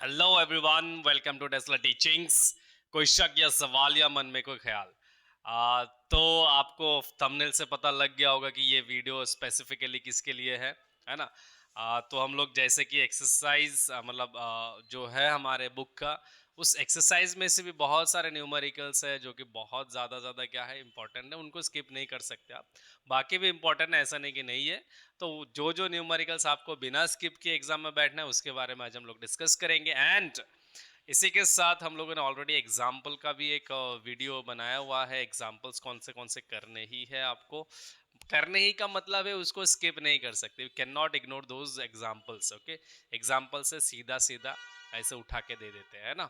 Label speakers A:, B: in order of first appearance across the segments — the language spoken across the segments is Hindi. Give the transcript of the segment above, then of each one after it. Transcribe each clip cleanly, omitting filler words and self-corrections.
A: Hello everyone, welcome to Tesla teachings. कोई शक या सवाल या मन में कोई ख्याल? तो आपको थंबनेल से पता लग गया होगा कि ये वीडियो स्पेसिफिकली किसके लिए है ना? तो हम लोग जैसे कि एक्सरसाइज जो है हमारे बुक का, उस एक्सरसाइज में से भी बहुत सारे न्यूमेरिकल्स है जो कि बहुत ज़्यादा क्या है इंपॉर्टेंट है, उनको स्किप नहीं कर सकते आप। बाकी भी इंपॉर्टेंट है, ऐसा नहीं कि नहीं है। तो जो जो न्यूमेरिकल्स आपको बिना स्किप किए एग्जाम में बैठना है उसके बारे में आज हम लोग डिस्कस करेंगे। एंड इसी के साथ हम लोगों ने ऑलरेडी एग्जाम्पल का भी एक वीडियो बनाया हुआ है। एग्जाम्पल्स कौन से करने ही है आपको, करने ही का मतलब है उसको स्किप नहीं कर सकते। You can not ignore those examples. Okay, example से सीधा सीधा ऐसे उठा के दे देते हैं ना।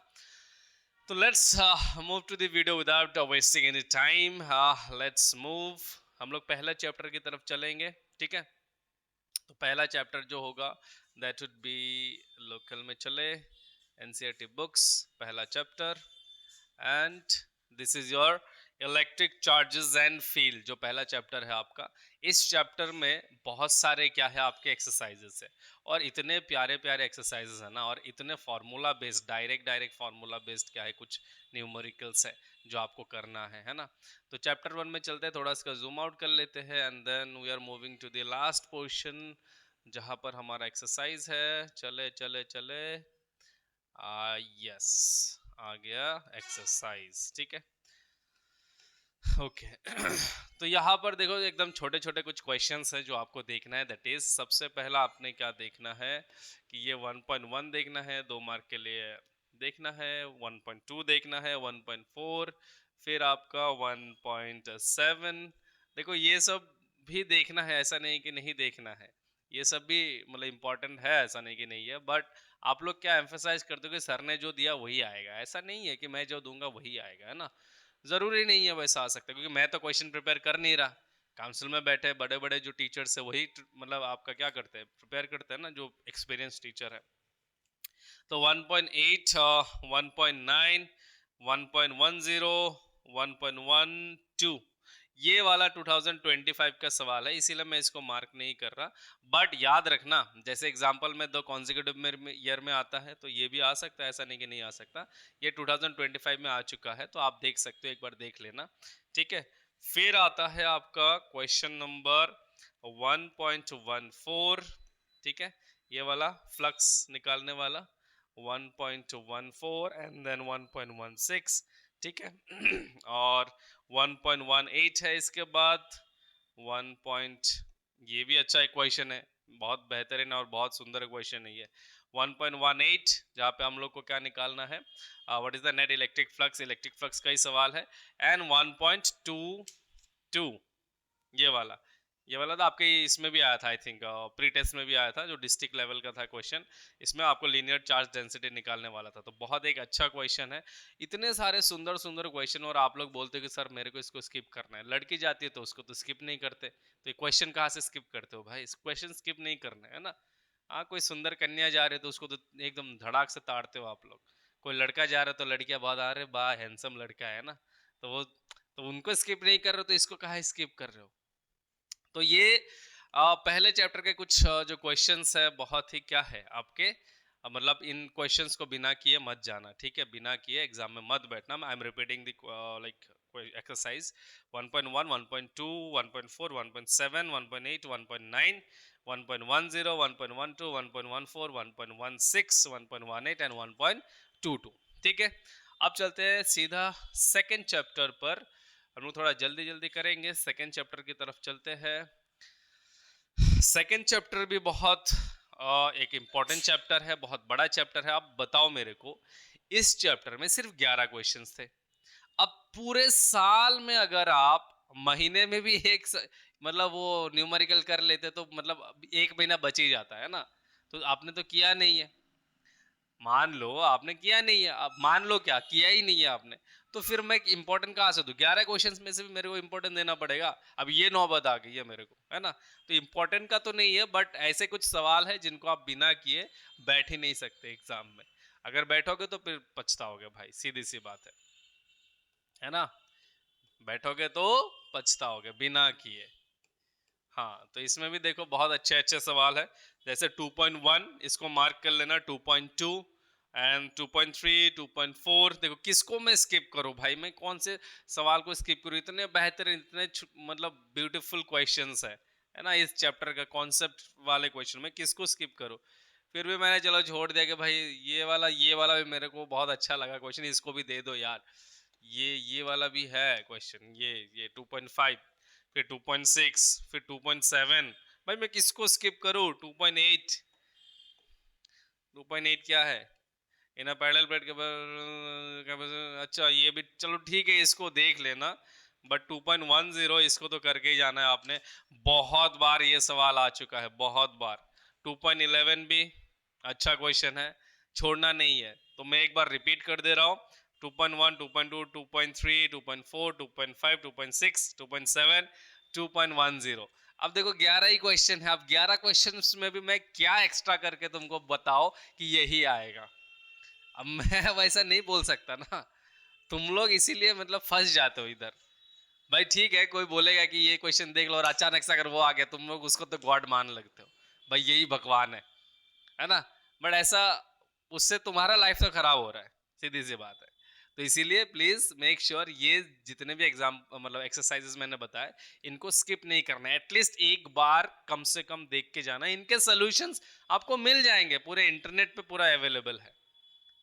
A: तो let's move to the video without wasting any time. Let's move. हम लोग पहले चैप्टर की तरफ चलेंगे, ठीक है? तो पहला चैप्टर जो होगा दैट वुड बी, लोकल में चले, एनसीईआरटी बुक्स, पहला chapter. And this is your electric charges and field, जो पहला चैप्टर है आपका। इस चैप्टर में बहुत सारे क्या है आपके एक्सरसाइजेस है, और इतने प्यारे प्यारे एक्सरसाइजेस है ना, और इतने formula based, direct formula based क्या है, कुछ न्यूमेरिकल्स है जो आपको करना है ना। तो चैप्टर 1 में चलते हैं, थोड़ा इसका जूम आउट कर लेते हैं and then we are moving to the last portion जहां पर हमारा एक्सरसाइज है। चले चले चले, यस, आ गया एक्सरसाइज, ठीक है। ओके तो यहाँ पर देखो एकदम छोटे छोटे कुछ क्वेश्चंस हैं जो आपको देखना है। दैट इज, सबसे पहला आपने क्या देखना है कि ये 1.1 देखना है, 2 मार्क के लिए देखना है। 1.2 देखना है, 1.4, फिर आपका 1.7। देखो ये सब भी देखना है, ऐसा नहीं कि नहीं देखना है। ये सब भी मतलब इम्पोर्टेंट है, ऐसा नहीं कि नहीं है। बट आप लोग क्या एम्फेसाइज करते हो कि सर ने जो दिया वही आएगा? ऐसा नहीं है कि मैं जो दूंगा वही आएगा, है ना। जरूरी नहीं है वैसा आ सकता, क्योंकि मैं तो क्वेश्चन प्रिपेयर कर नहीं रहा। काउंसिल में बैठे बड़े बड़े जो टीचर्स है वही मतलब आपका क्या करते हैं, प्रिपेयर करते हैं ना, जो एक्सपीरियंस टीचर है। तो 1.8, 1.9, 1.10, 1.12, ये वाला 2025 का सवाल है, इसीलिए मैं इसको मार्क नहीं कर रहा। बट याद रखना, जैसे एग्जांपल में 2 कॉन्जिक्यूटिव ईयर में आता है, तो ये भी आ सकता है, ऐसा नहीं कि नहीं आ सकता। ये 2025 में आ चुका है, तो आप देख सकते हो, एक बार देख लेना, ठीक है। फिर आता है आपका क्वेश्चन नंबर 1.14, ठीक है, ये वाला फ्लक्स निकालने वाला 1.14 एंड देन 1.16, ठीक है और 1.18 है इसके बाद 1 पॉइंट, ये भी अच्छा इक्वेशन है, बहुत बेहतरीन और बहुत सुंदर इक्वेशन है ये। 1.18 जहाँ पे हम लोग को क्या निकालना है, what is the net electric flux का ही सवाल है। एंड 1.22, ये वाला तो आपके इसमें भी आया था, आई थिंक प्री टेस्ट में भी आया था, जो डिस्ट्रिक्ट लेवल का था क्वेश्चन। इसमें आपको लीनियर चार्ज डेंसिटी निकालने वाला था, तो बहुत एक अच्छा क्वेश्चन है। इतने सारे सुंदर सुंदर क्वेश्चन, और आप लोग बोलते हो कि सर मेरे को इसको स्किप करना है। लड़की जाती है तो उसको तो स्किप नहीं करते, तो ये क्वेश्चन कहाँ से स्किप करते हो भाई? इस क्वेश्चन स्किप नहीं करना है ना। हाँ, कोई सुंदर कन्या जा रही है तो उसको तो एकदम धड़ाक से ताड़ते हो आप लोग। कोई लड़का जा रहा है तो लड़कियां बहुत आ रहे, बा हैंडसम लड़का है ना, तो वो, तो उनको स्किप नहीं कर रहे हो तो इसको कहाँ स्किप कर रहे हो? तो ये पहले चैप्टर के कुछ जो क्वेश्चंस है, बहुत ही क्या है आपके, मतलब इन क्वेश्चंस को बिना किए मत जाना, ठीक है? बिना किए एग्जाम में मत बैठना। I am repeating the like exercise 1.1, 1.2, 1.4, 1.7, 1.8, 1.9, 1.10, 1.12, 1.14, 1.16, 1.18 and 1.22, ठीक है। अब चलते हैं सीधा सेकेंड चैप्टर पर। हम लोग थोड़ा जल्दी जल्दी करेंगे, सेकेंड चैप्टर की तरफ चलते हैं। सेकेंड चैप्टर भी बहुत एक इम्पॉर्टेंट चैप्टर है, बहुत बड़ा चैप्टर है। आप बताओ मेरे को, इस चैप्टर में सिर्फ 11 क्वेश्चंस थे। अब पूरे साल में अगर आप महीने में भी मतलब वो न्यूमेरिकल कर लेते तो मतलब 1 महीना बच ही जाता है ना। तो आपने तो किया नहीं है, मान लो आपने किया नहीं है, अब मान लो क्या किया ही नहीं है आपने, तो फिर मैं इंपॉर्टेंट कहाँ से दूं? 11 क्वेश्चंस में से भी मेरे को इंपॉर्टेंट देना पड़ेगा। अब ये नौबत आ गई है मेरे को, है ना। तो इंपॉर्टेंट का तो नहीं है, बट ऐसे कुछ सवाल है जिनको आप बिना किए बैठ ही नहीं सकते एग्जाम में। अगर बैठोगे तो फिर पछताओगे भाई, सीधी सी बात है ना। बैठोगे तो पछताओगे बिना किए। हाँ, तो इसमें भी देखो बहुत अच्छे अच्छे सवाल है। जैसे 2.1, इसको मार्क कर लेना, 2.2 एंड 2.3 2.4 देखो किसको मैं स्किप करूं भाई, मैं कौन से सवाल को स्किप करूं, इतने बेहतरीन इतने मतलब ब्यूटीफुल क्वेश्चंस है ना इस चैप्टर का कॉन्सेप्ट वाले क्वेश्चन में किसको स्किप करूं। फिर भी मैंने चलो छोड़ दिया कि भाई ये वाला भी मेरे को बहुत अच्छा लगा क्वेश्चन, इसको भी दे दो यार। ये वाला भी है क्वेश्चन, ये 2.5 फिर 2.6 फिर 2.7, भाई मैं किसको स्किप करूं। 2.8 2.8 क्या है, इन पैरेलल प्लेट के अच्छा ये भी चलो ठीक है, इसको देख लेना। बट 2.10 इसको तो करके ही जाना है आपने, बहुत बार ये सवाल आ चुका है, बहुत बार। 2.11 भी अच्छा क्वेश्चन है, छोड़ना नहीं है, तो मैं एक बार रिपीट कर दे रहा हूँ। 2.1 2.2 2.3 2.4 2.5 2.6 2.7 2.10। अब देखो 11 ही क्वेश्चन है, अब 11 क्वेश्चन में भी मैं क्या एक्स्ट्रा करके तुमको बताओ कि यही आएगा। अब मैं वैसा नहीं बोल सकता ना, तुम लोग इसीलिए मतलब फंस जाते हो इधर। भाई ठीक है, कोई बोलेगा कि ये क्वेश्चन देख लो और अचानक से अगर वो आ गया, तुम लोग उसको तो गॉड मान लगते हो, भाई यही भगवान है ना। बट ऐसा, उससे तुम्हारा लाइफ तो खराब हो रहा है, सीधी सी बात है। तो इसीलिए प्लीज मेक श्योर ये जितने भी एग्जाम मतलब एक्सरसाइजेस मैंने बताए, इनको स्किप नहीं करना है, एटलीस्ट एक बार कम से कम देख के जाना। इनके सॉल्यूशंस आपको मिल जाएंगे, पूरे इंटरनेट पे पूरा अवेलेबल है,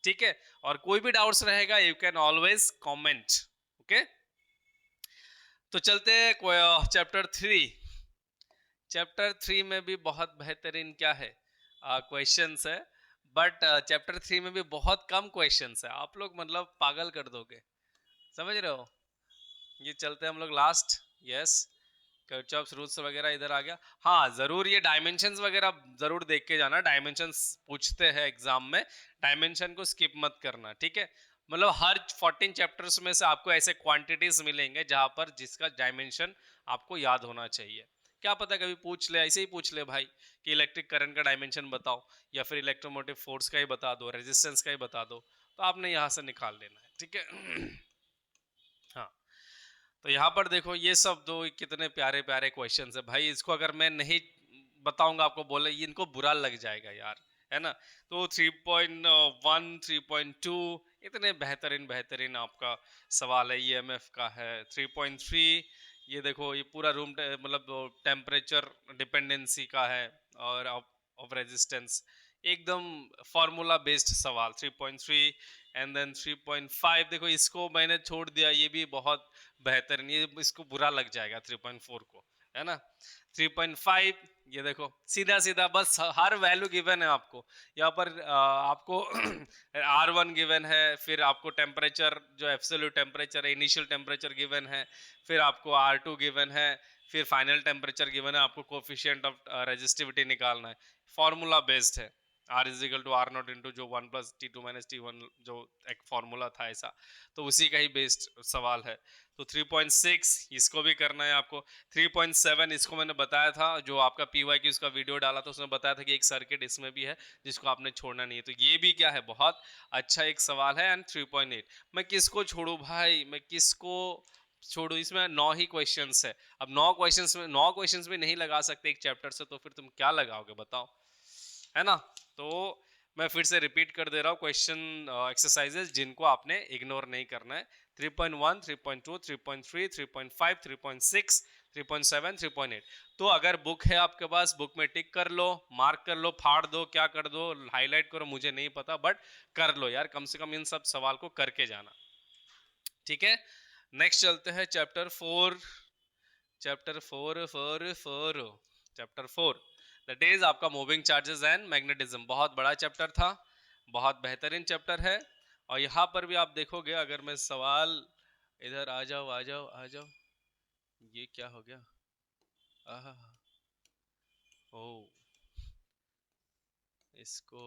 A: ठीक है। और कोई भी डाउट्स रहेगा you can always comment, okay. तो चलते हैं चैप्टर 3। चैप्टर 3 में भी बहुत बेहतरीन क्या है क्वेश्चंस है, बट चैप्टर 3 में भी बहुत कम क्वेश्चंस है, आप लोग मतलब पागल कर दोगे, समझ रहे हो। ये चलते हैं हम लोग लास्ट, यस, किरचॉफ्स रूल्स वगैरह इधर आ गया। हाँ जरूर ये डायमेंशंस वगैरह जरूर देख के जाना, डायमेंशंस पूछते हैं एग्जाम में, डायमेंशन को स्किप मत करना, ठीक है। मतलब हर 14 चैप्टर्स में से आपको ऐसे क्वांटिटीज मिलेंगे जहां पर जिसका डायमेंशन आपको याद होना चाहिए। क्या पता कभी पूछ ले, ऐसे ही पूछ ले भाई कि इलेक्ट्रिक करंट का डायमेंशन बताओ, या फिर इलेक्ट्रोमोटिव फोर्स का ही बता दो, रेजिस्टेंस का ही बता दो, तो आपने यहाँ से निकाल लेना है, ठीक है। हाँ, तो यहाँ पर देखो ये सब दो कितने प्यारे प्यारे क्वेश्चंस है भाई, इसको अगर मैं नहीं बताऊंगा आपको, बोले ये इनको बुरा लग जाएगा यार, है ना। तो 3.1 3.2 इतने बेहतरीन बेहतरीन आपका सवाल है, ईएमएफ का है। 3.3 ये देखो ये पूरा रूम मतलब टेम्परेचर डिपेंडेंसी का है, और ऑफ रेजिस्टेंस, एकदम फार्मूला बेस्ड सवाल 3.3। एंड देन 3.5 देखो इसको मैंने छोड़ दिया, ये भी बहुत बेहतरीन, ये इसको बुरा लग जाएगा 3.4 को, है ना। 3.5 ये देखो सीधा सीधा बस हर वैल्यू गिवन है आपको यहाँ पर, आपको R1 गिवन है, फिर आपको टेम्परेचर जो एब्सोल्यूट टेम्परेचर है, इनिशियल टेम्परेचर गिवन है, फिर आपको R2 गिवन है, फिर फाइनल टेम्परेचर गिवन है, आपको कोफिशिएंट ऑफ रेजिस्टिविटी निकालना है, फॉर्मूला बेस्ड है। R is equal to R naught into जो 1 प्लस T2 माइनस T1 जो एक फॉर्मूला था ऐसा, तो उसी का ही बेस्ड सवाल है। तो 3.6 इसको भी करना है आपको। 3.7 इसको मैंने बताया था, जो आपका पीवाई की उसका वीडियो डाला था उसमें बताया था कि एक सर्किट इसमें भी है जिसको आपने छोड़ना नहीं है, तो ये भी क्या है बहुत अच्छा एक सवाल है। एंड 3.8 मैं किसको छोड़ू भाई, मैं किसको छोड़ू, इसमें 9 ही क्वेश्चंस है। अब 9 क्वेश्चंस में 9 क्वेश्चंस भी नहीं लगा सकते एक चैप्टर से, तो फिर तुम क्या लगाओगे बताओ, है ना। तो मैं फिर से रिपीट कर दे रहा हूँ क्वेश्चन एक्सरसाइजेस जिनको आपने इग्नोर नहीं करना है। 3.1 3.2 3.3 3.5 3.6 3.7 3.8। तो अगर बुक है आपके पास, बुक में टिक कर लो, मार्क कर लो, फाड़ दो, क्या कर दो, हाईलाइट करो, मुझे नहीं पता, बट कर लो यार, कम से कम इन सब सवाल को करके जाना, ठीक है। नेक्स्ट चलते हैं chapter 4। Chapter 4 chapter 4 that is आपका मूविंग चार्जेस एंड मैग्नेटिज्म, बहुत बड़ा चैप्टर था, बहुत बेहतरीन चैप्टर है। और यहाँ पर भी आप देखोगे, अगर मैं सवाल इधर आ जाओ आ जाओ आ जाओ, ये क्या हो गया, आहा, ओ इसको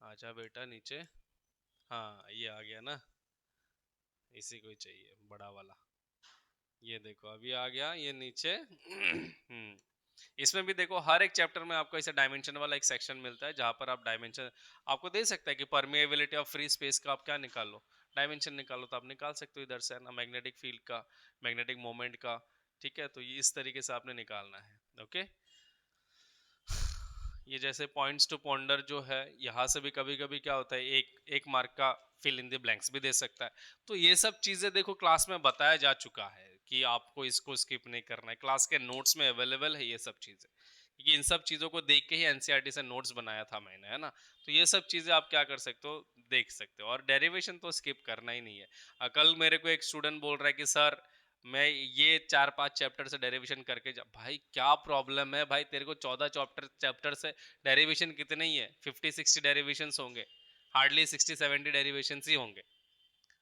A: आजा बेटा नीचे, हाँ ये आ गया ना, इसी को ही चाहिए बड़ा वाला, ये देखो अभी आ गया ये नीचे। इसमें भी देखो हर एक चैप्टर में आपको ऐसे डायमेंशन वाला एक सेक्शन मिलता है जहां पर आप डायमेंशन आपको दे सकता है कि परमेबिलिटी ऑफ फ्री स्पेस का आप क्या निकालो, डायमेंशन निकालो, तो आप निकाल सकते हो इधर से ना, मैग्नेटिक फील्ड का, मैग्नेटिक मोमेंट का, ठीक है। तो ये इस तरीके से आपने निकालना है, ओके। ये जैसे पॉइंट्स टू पॉन्डर जो है, यहाँ से भी कभी कभी क्या होता है, एक मार्क का फिल इन द ब्लैंक्स भी दे सकता है। तो ये सब चीजें देखो क्लास में बताया जा चुका है कि आपको इसको स्किप नहीं करना है, क्लास के नोट्स में अवेलेबल है ये सब चीजें, क्योंकि इन सब चीजों को देख के ही एनसीईआरटी से नोट्स बनाया था मैंने, है ना। तो ये सब चीजें आप क्या कर सकते हो, देख सकते हो। और डेरिवेशन तो स्किप करना ही नहीं है। कल मेरे को एक स्टूडेंट बोल रहा है कि सर मैं ये 4-5 चैप्टर से डेरिवेशन करके जा, भाई क्या प्रॉब्लम है भाई, तेरे को 14 चैप्टर से डेरिवेशन कितने ही है, 50-60 डेरिवेशंस होंगे, हार्डली 60-70 डेरिवेशंस ही होंगे।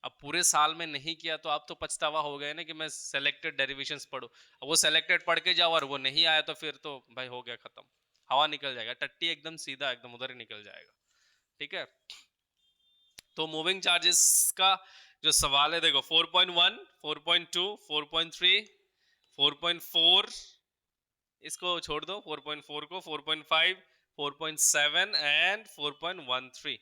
A: अब पूरे साल में नहीं किया तो आप तो पछतावा हो गए ना कि मैं सेलेक्टेड डेरिवेशंस पढ़ूं। अब वो सेलेक्टेड पढ़ के जाओ और वो नहीं आया तो फिर तो भाई हो गया खत्म, हवा निकल जाएगा, टट्टी एकदम सीधा एकदम उधर ही निकल जाएगा। ठीक है। तो मूविंग चार्जेस का जो सवाल है देखो, 4.1, 4.2, 4.3, 4.4, इसको छोड़ दो 4.4 को, 4.5, 4.7 एंड 4.13।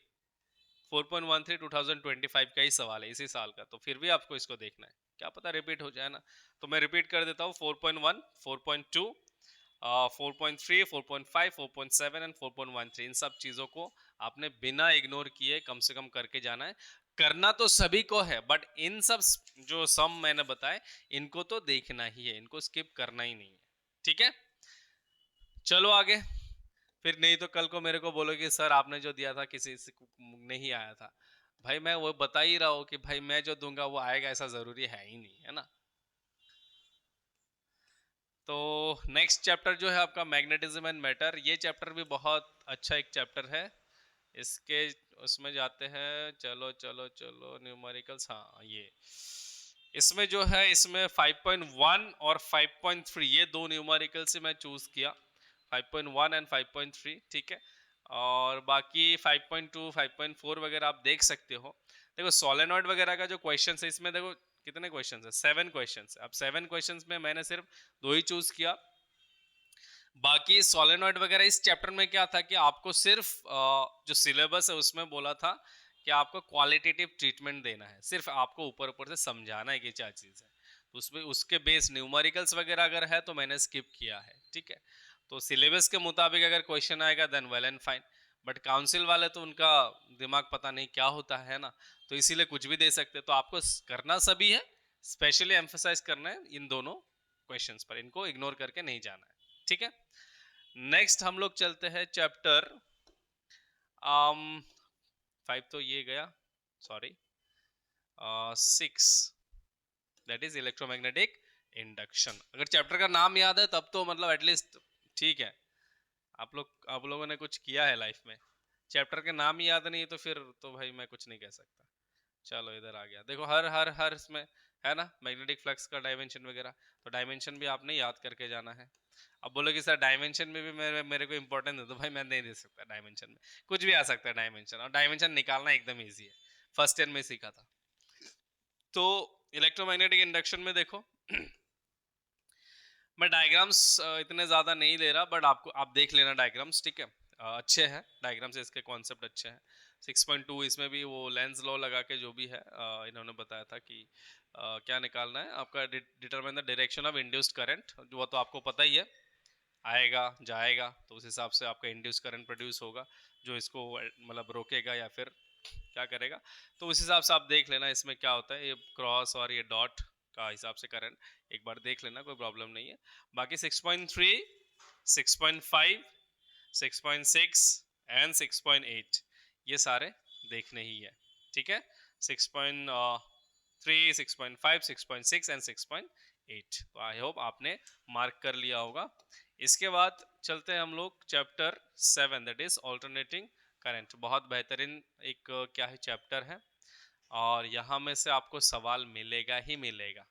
A: 4.13 2025 का ही सवाल है, इसी साल का, तो फिर भी आपको इसको देखना है, क्या पता रिपीट हो जाए ना। तो मैं रिपीट कर देता हूँ, 4.1, 4.2, 4.3, 4.5, 4.7 एंड 4.13, इन सब चीजों को आपने बिना इग्नोर किए कम से कम करके जाना है। करना तो सभी को है, बट इन सब जो सम मैंने बताए इनको तो देखना ही है, इनको स्किप करना ही नहीं है। ठीक है, चलो आगे। फिर नहीं तो कल को मेरे को बोलोगे सर आपने जो दिया था किसी से नहीं आया था। भाई मैं वो बता ही रहा हूँ कि भाई मैं जो दूंगा वो आएगा, ऐसा जरूरी है ही नहीं, है ना। तो नेक्स्ट चैप्टर जो है आपका मैग्नेटिज्म एंड मैटर, ये चैप्टर भी बहुत अच्छा एक चैप्टर है। इसके उसमें जाते हैं, चलो चलो चलो न्यूमेरिकल्स, हाँ ये इसमें जो है, इसमें 5.1 और 5.3 ये दो न्यूमेरिकल से मैं चूज किया, 5.1 एंड 5.3। ठीक है, और बाकी 5.2 5.4 वगैरह आप देख सकते हो। देखो सोलेनॉइड वगैरह का जो क्वेश्चन है इसमें, देखो कितने क्वेश्चन है, 7 क्वेश्चन। अब 7 क्वेश्चन में मैंने सिर्फ 2 ही चूज किया। बाकी सोलेनॉइड वगैरह इस चैप्टर में क्या था कि आपको सिर्फ जो सिलेबस है उसमें बोला था कि आपको क्वालिटेटिव ट्रीटमेंट देना है, सिर्फ आपको ऊपर ऊपर से समझाना है कि क्या चीज़ है। तो उसमें उसके बेस न्यूमेरिकल्स वगैरह अगर है तो मैंने स्किप किया है। ठीक है, तो सिलेबस के मुताबिक अगर क्वेश्चन आएगा then well and fine, but council वाले तो उनका दिमाग पता नहीं क्या होता है ना, तो इसीलिए कुछ भी दे सकते। तो आपको करना सभी है, स्पेशली एम्फेसाइज करना है इन दोनों क्वेश्चंस पर, इनको इग्नोर करके नहीं जाना है। ठीक है, नेक्स्ट हम लोग चलते हैं चैप्टर 5 तो ये गया, sorry 6, that is electromagnetic induction. अगर चैप्टर का नाम याद है तब तो मतलब एटलीस्ट ठीक है, आप लोगों ने कुछ किया है लाइफ में। चैप्टर के नाम ही याद नहीं तो फिर तो भाई मैं कुछ नहीं कह सकता। चलो इधर आ गया, देखो हर हर हर इसमें है ना मैग्नेटिक फ्लक्स का डायमेंशन वगैरह, तो डायमेंशन भी आपने याद करके जाना है। अब बोलो कि सर डायमेंशन में भी मेरे को इंपॉर्टेंस दे दो, भाई मैं नहीं दे सकता। डायमेंशन में कुछ भी आ सकता है डायमेंशन, और डायमेंशन निकालना एकदम ईजी है, फर्स्ट ईयर में सीखा था। तो इलेक्ट्रोमैग्नेटिक इंडक्शन में देखो मैं डायग्राम्स इतने ज़्यादा नहीं दे रहा, बट आपको आप देख लेना डायग्राम्स। ठीक है, अच्छे हैं डायग्राम्स, इसके कॉन्सेप्ट अच्छे हैं। 6.2 इसमें भी वो लेंस लॉ लगा के जो भी है इन्होंने बताया था कि क्या निकालना है आपका, determine the direction of induced current, वो तो आपको पता ही है, आएगा जाएगा तो उस हिसाब से आपका इंड्यूस करंट प्रोड्यूस होगा जो इसको मतलब रोकेगा या फिर क्या करेगा। तो उस हिसाब से आप देख लेना इसमें क्या होता है, ये क्रॉस और ये डॉट का हिसाब से करंट एक बार देख लेना, कोई प्रॉब्लम नहीं है। बाकी 6.3, 6.5, 6.6 एंड 6.8 ये सारे देखने ही है। ठीक है, 6.3, 6.5, 6.6 एंड 6.8, तो आई होप आपने मार्क कर लिया होगा। इसके बाद चलते हैं हम लोग chapter 7, that is alternating current. बहुत बेहतरीन एक क्या है चैप्टर है, और यहाँ में से आपको सवाल मिलेगा ही मिलेगा,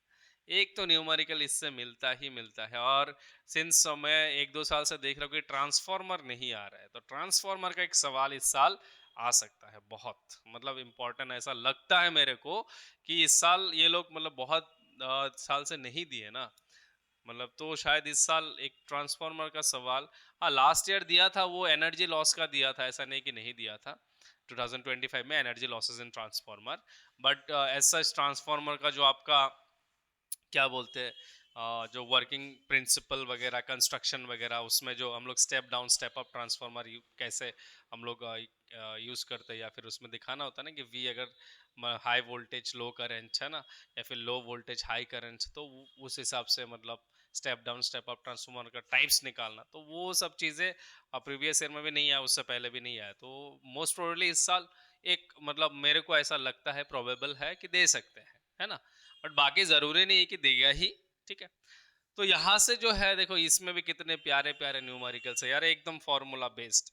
A: एक तो न्यूमेरिकल इससे मिलता ही मिलता है। और सिंस मैं 1-2 साल से देख रहा हूँ कि ट्रांसफॉर्मर नहीं आ रहा है, तो ट्रांसफॉर्मर का एक सवाल इस साल आ सकता है, बहुत मतलब इम्पोर्टेंट ऐसा लगता है मेरे को कि इस साल ये लोग मतलब बहुत साल से नहीं दिए ना, मतलब तो शायद इस साल एक ट्रांसफार्मर का सवाल, हाँ लास्ट ईयर दिया था वो एनर्जी लॉस का दिया था, ऐसा नहीं कि नहीं दिया था 2025 में energy losses in transformer. But ऐसा ट्रांसफार्मर का जो आपका क्या बोलते हैं जो वर्किंग प्रिंसिपल वगैरह कंस्ट्रक्शन वगैरह उसमें जो हम लोग step down step up transformer कैसे हम लोग यूज़ करते हैं, या फिर उसमें दिखाना होता है ना कि वी अगर हाई वोल्टेज लो करंट है ना, या फिर लो वोल्टेज हाई करंट, तो उस हिसाब से मतलब step down step up transformer का टाइप्स निकालना, तो वो सब चीज़ें प्रीवियस ईयर में भी नहीं आया, उससे पहले भी नहीं आया। तो मोस्ट प्रोबेबली इस साल एक मतलब मेरे को ऐसा लगता है, प्रोबेबल है कि दे सकते हैं, है ना। बट बाकी ज़रूरी नहीं है कि देगा ही, ठीक है। तो यहाँ से जो है देखो, इसमें भी कितने प्यारे प्यारे न्यूमेरिकल्स है यार, एकदम फॉर्मूला बेस्ड।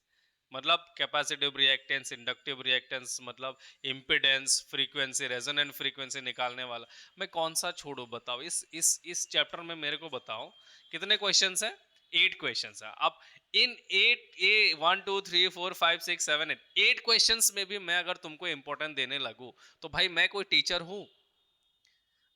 A: मतलब कैपेसिटिव रिएक्टेंस, इंडक्टिव रिएक्टेंस, मतलब इम्पिडेंस, फ्रीक्वेंसी, रेजोनेंट फ्रीक्वेंसी निकालने वाला। मैं कौन सा छोड़ू बताओ, इस चैप्टर में मेरे को बताओ कितने क्वेश्चंस हैं। 8 क्वेश्चंस है। अब इन 8 ए 1 2 3 4 5 6 7 8 क्वेश्चंस में भी मैं अगर तुमको इंपॉर्टेंट देने लगूं, तो भाई मैं कोई टीचर हूं?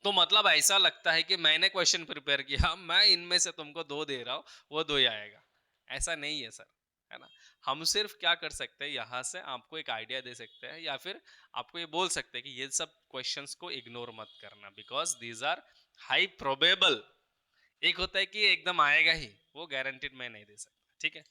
A: तो मतलब ऐसा लगता है कि मैंने क्वेश्चन प्रिपेयर किया, मैं इनमें से तुमको 2 दे रहा हूँ, वो 2 ही आएगा। ऐसा नहीं है सर, है ना। हम सिर्फ क्या कर सकते हैं, यहाँ से आपको एक आइडिया दे सकते हैं, या फिर आपको ये बोल सकते हैं कि ये सब क्वेश्चंस को इग्नोर मत करना, because these are high probable. एक होता है कि एकदम आएगा ही, वो गारंटीड मैं नहीं दे सकता, ठीक है।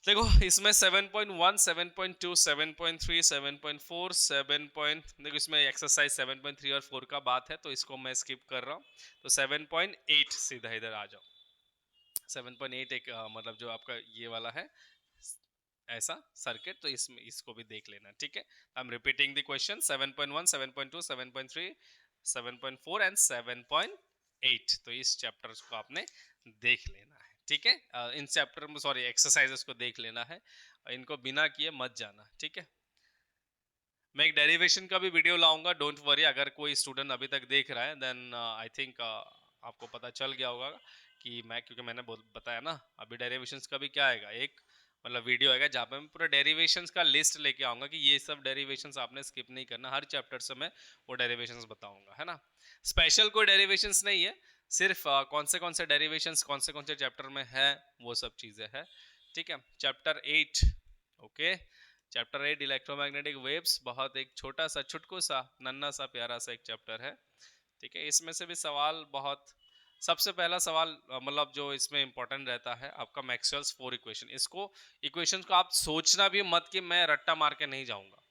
A: देखो इसमें 7.1 7.2 7.3 7.4 7 देखो इसमें एक्सरसाइज 7.3 और 4 का बात है, तो इसको मैं स्किप कर रहा हूँ। तो 7.8 सीधा इधर आ जाओ। 7.8 एक मतलब जो आपका ये वाला है ऐसा सर्किट, तो इसमें इसको भी देख लेना, ठीक है। I am repeating the question. 7.1 7.2 7.3 7.4 and 7.8, तो इस चैप्टर को आपने देख लेना है, ठीक है। इन चैप्टर में सॉरी एक्सरसाइजेस को देख लेना है, इनको बिना किए मत जाना, ठीक है। मैं एक डेरिवेशन का भी वीडियो लाऊंगा, डोंट वरी। अगर कोई स्टूडेंट अभी तक देख रहा है, देन आई थिंक आपको पता चल गया होगा कि मैं, क्योंकि मैंने बताया ना, अभी डेरिवेशंस का भी क्या आएगा, एक मतलब वीडियो आएगा जहाँ पे मैं पूरा डेरिवेशंस का लिस्ट लेके आऊंगा कि ये सब डेरिवेशंस आपने स्किप नहीं करना, हर चैप्टर से मैं वो डेरिवेशंस बताऊंगा, है ना। स्पेशल कोई डेरिवेशंस नहीं है, सिर्फ कौन से डेरिवेशंस कौन से चैप्टर में है, वो सब चीज़ें हैं, ठीक है। Chapter 8, okay. Chapter 8 electromagnetic waves, बहुत एक छोटा सा छुटकू सा नन्ना सा प्यारा सा एक चैप्टर है, ठीक है। इसमें से भी सवाल बहुत, सबसे पहला सवाल मतलब जो इसमें इंपॉर्टेंट रहता है आपका मैक्सवेल्स 4 इक्वेशन। इसको इक्वेशन को आप सोचना भी मत कि मैं रट्टा मार के नहीं जाऊंगा।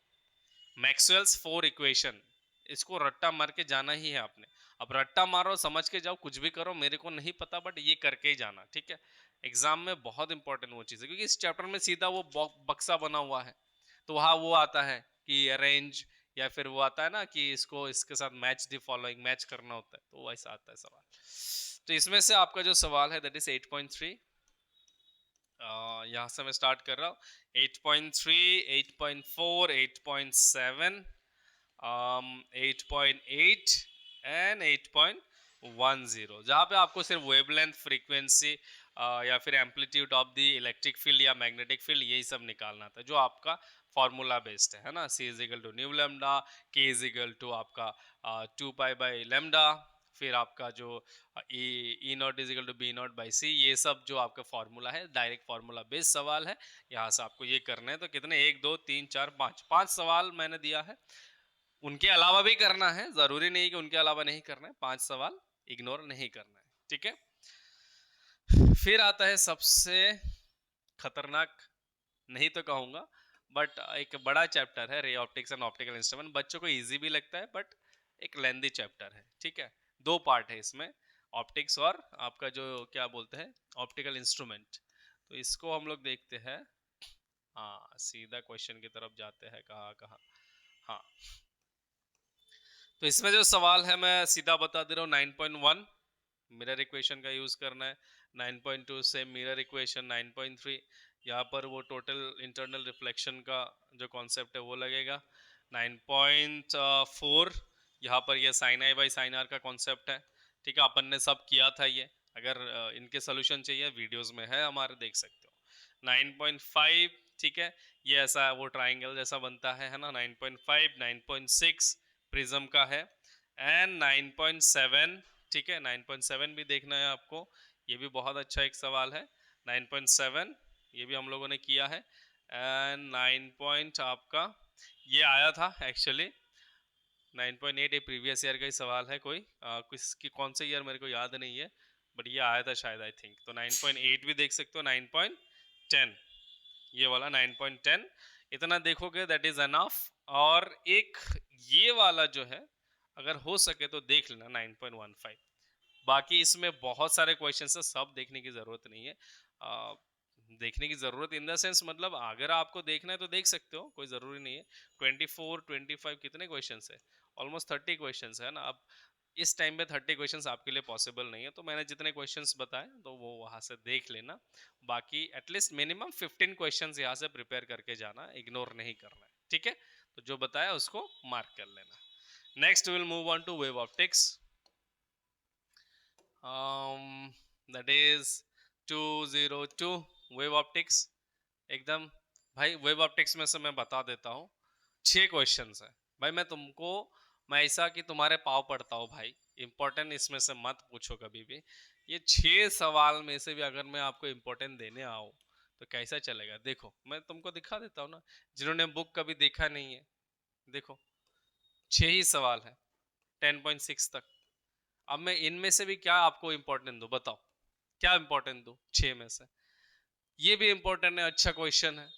A: मैक्सवेल्स 4 इक्वेशन, इसको रट्टा मार के जाना ही है आपने। अब रट्टा मारो, समझ के जाओ, कुछ भी करो, मेरे को नहीं पता, बट ये करके ही जाना, ठीक है। एग्जाम में बहुत इंपॉर्टेंट वो चीज़ है, क्योंकि इस चैप्टर में सीधा वो बक्सा बना हुआ है, तो वहाँ वो आता है कि अरेंज, या फिर वो आता है ना कि इसको इसके साथ मैच द फॉलोइंग, मैच करना होता है, तो वैसा आता है सवाल। तो इसमें से आपका जो सवाल है दैट इज 8.3, यहाँ से मैं स्टार्ट कर रहा हूँ। 8.3 8.4 8.7 8.8 एंड 8.10, जहाँ पे आपको सिर्फ वेवलेंथ, फ्रीक्वेंसी या फिर amplitude of the electric field या मैग्नेटिक फील्ड, यही सब निकालना था, जो आपका फॉर्मूला बेस्ड है ना। C is equal to nu lambda, K is equal to आपका 2 पाई बाई लेमडा, फिर आपका जो E naught is equal to B naught by C, ये सब जो आपका फॉर्मूला है, डायरेक्ट फॉर्मूला बेस्ड सवाल है। यहाँ से आपको ये करना है, तो कितने, 1 2 3 4 5 5 सवाल मैंने दिया है। उनके अलावा भी करना है, जरूरी नहीं कि उनके अलावा नहीं करना है, 5 सवाल इग्नोर नहीं करना है, ठीक है। फिर आता है सबसे खतरनाक, नहीं तो कहूंगा, बट एक बड़ा चैप्टर है, ray optics and optical instrument. बच्चों को इजी भी लगता है, बट एक लेंदी चैप्टर है, ठीक है। 2 पार्ट है इसमें, ऑप्टिक्स और आपका जो क्या बोलते हैं ऑप्टिकल इंस्ट्रूमेंट। तो इसको हम लोग देखते हैं। हाँ, सीधा क्वेश्चन की तरफ जाते हैं, कहाँ कहाँ। हाँ, तो इसमें जो सवाल है मैं सीधा बता दे रहा हूँ। 9.1 मिरर इक्वेशन का यूज करना है। 9.2 से मिरर इक्वेशन। 9.3 यहाँ पर वो टोटल इंटरनल रिफ्लेक्शन का जो कॉन्सेप्ट है वो लगेगा। 9.4 यहाँ पर ये sine I by sine R का कॉन्सेप्ट है, ठीक है। अपन ने सब किया था ये, अगर इनके सोल्यूशन चाहिए वीडियोस में है हमारे, देख सकते हो। 9.5, ठीक है, ये ऐसा वो ट्राइंगल जैसा बनता है ना। 9.5 9.6 प्रिज्म का है, एंड 9.7, ठीक है। 9.7 भी देखना है आपको, ये भी बहुत अच्छा एक सवाल है। 9.7 ये भी हम लोगों ने किया है। एंड 9 पॉइंट आपका ये आया था एक्चुअली, 9.8 एक प्रीवियस ईयर का ही सवाल है, कोई किसकी कौन से ईयर मेरे को याद नहीं है, बट ये आया था शायद आई थिंक। तो 9.8 भी देख सकते हो, 9.10 ये वाला 9.10 इतना देखोगे दैट इज अनफ। और एक ये वाला जो है अगर हो सके तो देख लेना 9.15। बाकी इसमें बहुत सारे क्वेश्चन है, सब देखने की जरूरत नहीं है। देखने की जरूरत इन द सेंस मतलब अगर आपको देखना है तो देख सकते हो, कोई जरूरी नहीं है। 24 25 कितने क्वेश्चन है, ऑलमोस्ट 30 क्वेश्चन है ना। अब इस टाइम पे 30 क्वेश्चंस आपके लिए पॉसिबल नहीं है, तो मैंने जितने क्वेश्चंस बताए तो वो वहां से देख लेना। बाकी एटलीस्ट मिनिमम 15 क्वेश्चंस यहाँ से प्रिपेयर करके जाना, इग्नोर नहीं करना है, ठीक है। तो जो बताया उसको मार्क कर लेना। Next will move on to wave optics, that is 202 wave optics. एकदम भाई वेव ऑप्टिक्स में से मैं बता देता हूँ 6 क्वेश्चंस है भाई। मैं ऐसा कि तुम्हारे पाव पड़ता हूँ भाई, इंपॉर्टेंट इसमें से मत पूछो कभी भी। ये 6 सवाल में से भी अगर मैं आपको इंपॉर्टेंट देने आऊँ तो कैसा चलेगा। देखो मैं तुमको दिखा देता हूँ ना, जिन्होंने बुक कभी देखा नहीं है, देखो 6 ही सवाल है 10.6 तक। अब मैं इनमें से भी क्या आपको इंपॉर्टेंट दूं, बताओ क्या इंपॉर्टेंट दूं 6 में से। ये भी इंपॉर्टेंट है, अच्छा क्वेश्चन है।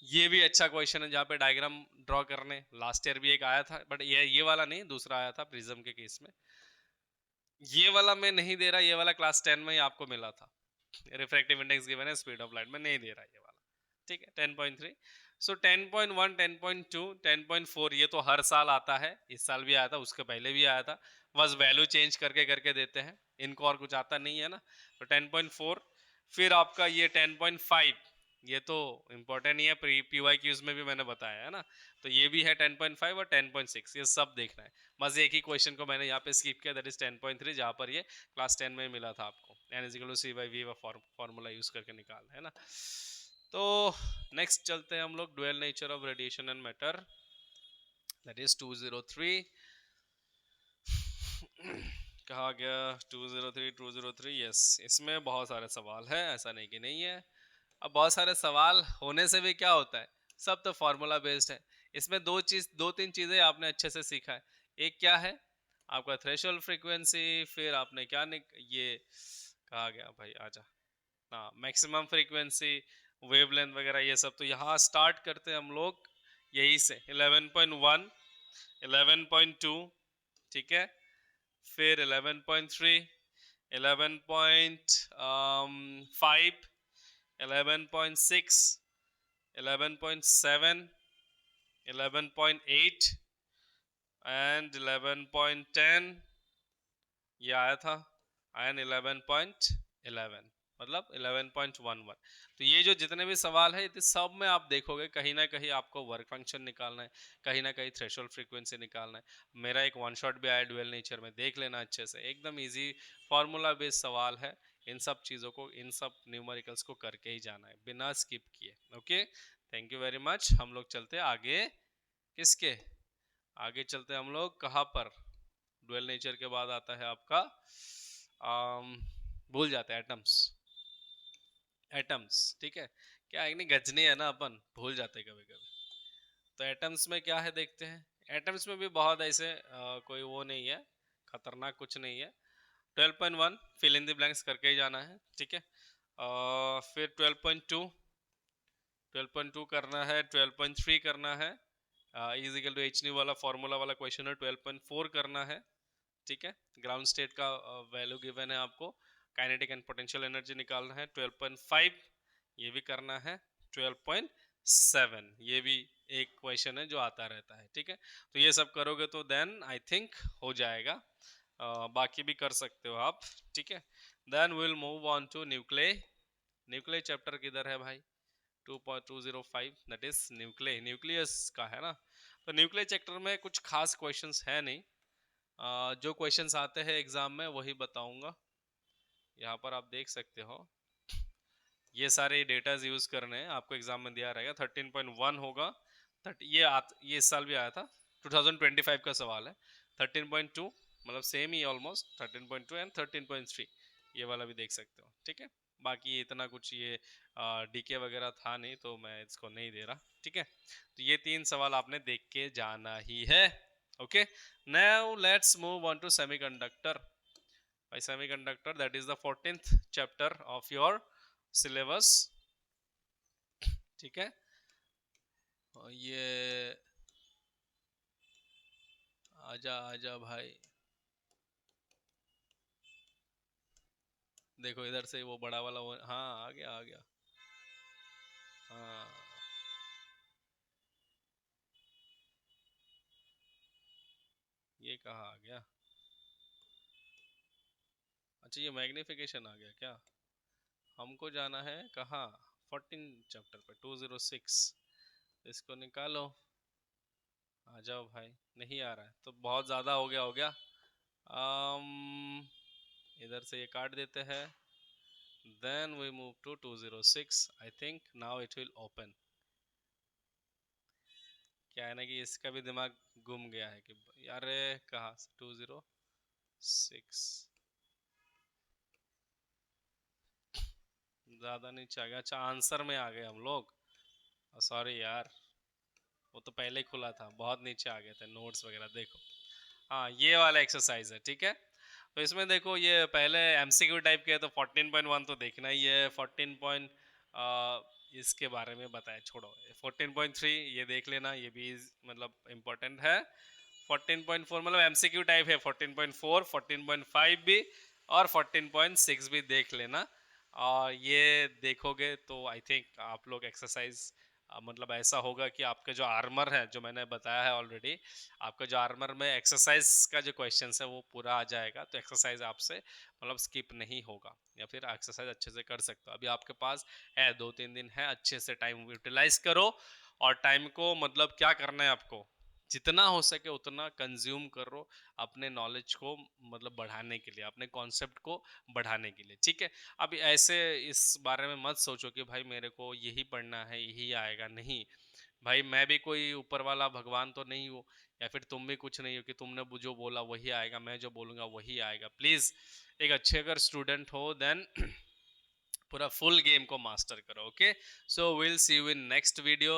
A: ये भी अच्छा क्वेश्चन है जहाँ पे डायग्राम ड्रॉ करने, लास्ट ईयर भी एक आया था, बट ये वाला नहीं, दूसरा आया था प्रिज्म के केस में। ये वाला मैं नहीं दे रहा, ये वाला क्लास 10 में ही आपको मिला था। रिफ्रैक्टिव इंडेक्स गिवन है, स्पीड ऑफ लाइट में नहीं दे रहा ये वाला, ठीक है। 10.3, सो 10.1 10.2 10.4 ये तो हर साल आता है, इस साल भी आया था, उसके पहले भी आया था। बस वैल्यू चेंज करके करके देते हैं इनको, और कुछ आता नहीं है ना। तो 10.4, फिर आपका ये 10.5, ये तो इम्पोर्टेंट ही है, पीवाई क्यूज में भी मैंने बताया है ना। तो ये भी है 10.5 और 10.6, ये सब देखना है। बस एक ही क्वेश्चन को मैंने यहाँ पे स्किप किया, दैट इज 10.3, जहाँ पर ये क्लास 10 में मिला था आपको, n is equal to c/v formula use करके निकालना है ना। तो नेक्स्ट चलते हैं हम लोग, dual nature of radiation and matter, that is 203। कहा गया 203 यस, इसमें बहुत सारे सवाल है, ऐसा नहीं कि नहीं है। अब बहुत सारे सवाल होने से भी क्या होता है, सब तो फॉर्मूला बेस्ड है। इसमें दो तीन चीजें आपने अच्छे से सीखा है। एक क्या है आपका थ्रेशोल्ड फ्रीक्वेंसी, फिर आपने क्या ये कहा गया भाई, आजा, हाँ मैक्सिमम फ्रीक्वेंसी, वेवलेंथ वगैरह ये सब। तो यहाँ स्टार्ट करते हैं हम लोग यही से 11.1 11.2, ठीक है। फिर 11.3 11.5 11.6 11.7 11.8 एंड 11.10 ये आया था, एंड 11.11 मतलब 11.11। तो ये जो जितने भी सवाल है इस सब में आप देखोगे कहीं ना कहीं आपको वर्क फंक्शन निकालना है, कहीं ना कहीं थ्रेशोल्ड फ्रीक्वेंसी निकालना है। मेरा एक वन शॉट भी आया ड्यूअल नेचर में, देख लेना अच्छे से, एकदम इजी फॉर्मूला बेस्ड सवाल है। इन सब चीज़ों को, इन सब न्यूमेरिकल्स को करके ही जाना है बिना स्किप किए। Okay, thank you very much. हम लोग चलते आगे, किसके आगे चलते हम लोग, कहाँ पर। ड्यूअल नेचर के बाद आता है आपका भूल जाते हैं एटम्स, एटम्स, ठीक है। क्या है नहीं, गजनी है ना, अपन भूल जाते हैं कभी कभी। तो एटम्स में क्या है देखते हैं। एटम्स में भी बहुत ऐसे कोई वो नहीं है, खतरनाक कुछ नहीं है। 12.1 फिल इन द ब्लैंक्स करके ही जाना है, ठीक है। फिर 12.2 12.2 करना है, 12.3 करना है, is equal to H nu वाला फॉर्मूला वाला क्वेश्चन है। 12.4 करना है, ठीक है। ग्राउंड स्टेट का वैल्यू गिवन है आपको, काइनेटिक एंड पोटेंशियल एनर्जी निकालना है। 12.5 ये भी करना है। 12.7 ये भी एक क्वेश्चन है जो आता रहता है, ठीक है। तो ये सब करोगे तो देन आई थिंक हो जाएगा। बाकी भी कर सकते हो आप, ठीक है। Then will move on to nuclei. Nuclei chapter किधर है भाई, 2.205 दैट इज न्यूक्लिय, न्यूक्लियस का है ना। तो न्यूक्लिय चैप्टर में कुछ खास क्वेश्चंस है नहीं, जो क्वेश्चंस आते हैं एग्जाम में वही बताऊंगा। यहाँ पर आप देख सकते हो, ये सारे डेटाज यूज करने हैं, आपको एग्जाम में दिया रहेगा। 13.1 होगा, ये इस साल भी आया था, 2025 का सवाल है। 13.2 मतलब सेम ही ऑलमोस्ट, 13.2 एंड 13.3 ये वाला भी देख सकते हो, ठीक है। बाकी इतना कुछ ये डीके वगैरह था नहीं, तो मैं इसको नहीं दे रहा, ठीक है। तो ये 3 सवाल आपने देख के जाना ही है। Okay, now let's move on to semiconductor. By semiconductor, that is the 14th chapter of your syllabus. ठीक है, और ये आजा आजा भाई, देखो इधर से वो बड़ा वाला वो, हाँ आ गया आ गया। हाँ, ये कहाँ आ गया? अच्छा, ये मैग्निफिकेशन आ गया क्या? हमको जाना है कहाँ? 14 चैप्टर पे, 206। इसको निकालो, आ जाओ भाई। नहीं आ रहा है तो बहुत ज़्यादा हो गया, हो गया। इधर से ये काट देते हैं, then we move to 206। I think now it will open। क्या है ना कि इसका भी दिमाग गुम गया है कि यार कहाँ से 206, ज़्यादा नीचे आ गया। अच्छा, आंसर में आ गए हम लोग, सॉरी यार, वो तो पहले ही खुला था, बहुत नीचे आ गए थे नोट्स वगैरह। देखो, हाँ ये वाला एक्सरसाइज है, ठीक है। तो इसमें देखो ये पहले एमसीक्यू टाइप के है, तो 14.1 तो देखना ही है। 14 पॉइंट इसके बारे में बताया, छोड़ो। 14.3 ये देख लेना, ये भी मतलब इम्पोर्टेंट है। 14.4 मतलब एमसीक्यू टाइप है। 14.4, 14.5 भी, और 14.6 भी देख लेना। और ये देखोगे तो आई थिंक आप लोग एक्सरसाइज मतलब ऐसा होगा कि आपके जो आर्मर है, जो मैंने बताया है ऑलरेडी, आपका जो आर्मर में एक्सरसाइज का जो क्वेश्चन है वो पूरा आ जाएगा। तो एक्सरसाइज आपसे मतलब स्किप नहीं होगा, या फिर एक्सरसाइज अच्छे से कर सकते हो। अभी आपके पास है 2-3 दिन है, अच्छे से टाइम यूटिलाइज करो। और टाइम को मतलब क्या करना है आपको, जितना हो सके उतना कंज्यूम करो अपने नॉलेज को मतलब बढ़ाने के लिए, अपने कॉन्सेप्ट को बढ़ाने के लिए, ठीक है। अब ऐसे इस बारे में मत सोचो कि भाई मेरे को यही पढ़ना है, यही आएगा। नहीं भाई, मैं भी कोई ऊपर वाला भगवान तो नहीं हूँ, या फिर तुम भी कुछ नहीं हो कि तुमने जो बोला वही आएगा, मैं जो बोलूँगा वही आएगा। प्लीज़, एक अच्छे अगर स्टूडेंट हो देन पूरा फुल गेम को मास्टर करो। Okay, so will see you in next video.